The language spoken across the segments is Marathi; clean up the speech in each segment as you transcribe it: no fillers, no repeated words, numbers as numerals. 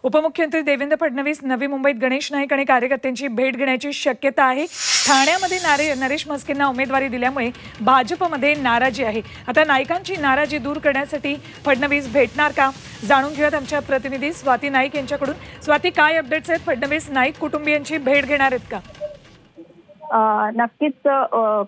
उपमुख्यमंत्री देवेंद्र फडणवीस नवी मुंबईत गणेश नाईक आणि कार्यकर्त्यांची भेट घेण्याची शक्यता आहे। ठाण्यामध्ये नरेश म्हस्केंना उमेदवारी दिल्यामुळे भाजपमध्ये नाराजी आहे। आता नाईकांची नाराजी दूर करण्यासाठी फडणवीस भेटणार का, जाणून घेऊयात आमच्या प्रतिनिधी स्वाती नाईक यांच्याकडून। स्वाती, काय अपडेट्स आहेत? फडणवीस नाईक कुटुंबियांची भेट घेणार आहेत का? नक्कीच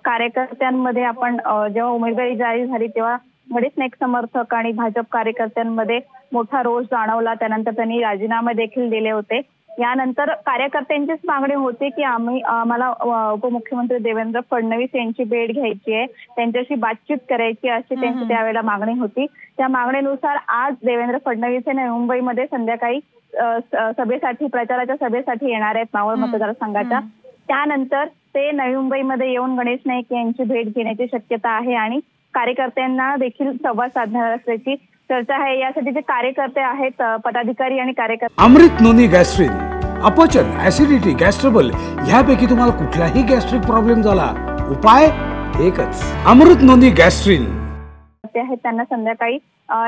कार्यकर्त्यांमध्ये आपण जेव्हा उमेदवारी जाहीर झाली तेव्हा गणेश नाईक समर्थक आणि भाजप कार्यकर्त्यांमध्ये मोठा रोष जाणवला। त्यानंतर त्यांनी राजीनामे देखील दिले होते। यानंतर कार्यकर्त्यांचीच मागणी होती की आम्हाला उपमुख्यमंत्री देवेंद्र फडणवीस यांची भेट घ्यायची आहे, त्यांच्याशी बातचीत करायची अशी त्यांची त्यावेळेला मागणी होती। त्या मागणीनुसार आज देवेंद्र फडणवीस हे मुंबईमध्ये संध्याकाळी सभेसाठी प्रचाराच्या सभेसाठी येणार आहेत मावळ मतदारसंघाच्या। त्यानंतर ते नवी मुंबईमध्ये येऊन गणेश नाईक यांची भेट घेण्याची शक्यता आहे आणि कार्यकर्त्यांना देखील संवाद साधणार असल्याची चर्चा आहे। यासाठी जे कार्यकर्ते आहेत, पदाधिकारी आणि कार्यकर्ते। अमृत नोनी गॅस्ट्रिन, अपचन, ऍसिडिटी, गॅस्ट्रबल ह्यापैकी तुम्हाला कुठलाही गॅस्ट्रिक प्रॉब्लेम झाला, उपाय एकच, अमृत नोनी गॅस्ट्रिन। ते आहेत त्यांना संध्याकाळी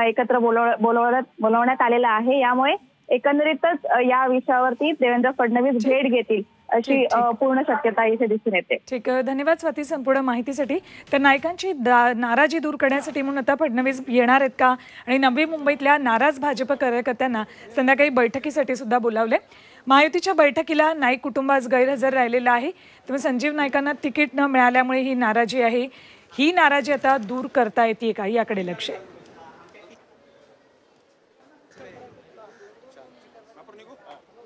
एकत्र बोलवण्यात आलेलं आहे। यामुळे एकंदरीतच या विषयावरती देवेंद्र फडणवीस भेट घेतील अशी पूर्ण शक्यता इथे दिसून येते। ठीक आहे, धन्यवाद स्वाती संपूर्ण माहितीसाठी। तर नायकांची नाराजी दूर करण्यासाठी म्हणून आता फडणवीस येणार आहेत का, आणि नवी मुंबईतल्या नाराज भाजप कार्यकर्त्यांना संध्याकाळी बैठकीसाठी सुद्धा बोलावले। महायुतीच्या बैठकीला नाईक कुटुंब आज गैरहजर राहिलेलं आहे, त्यामुळे संजीव नाईकांना तिकीट न मिळाल्यामुळे ही नाराजी आहे। ही नाराजी आता दूर करता येते का, याकडे लक्ष आहे।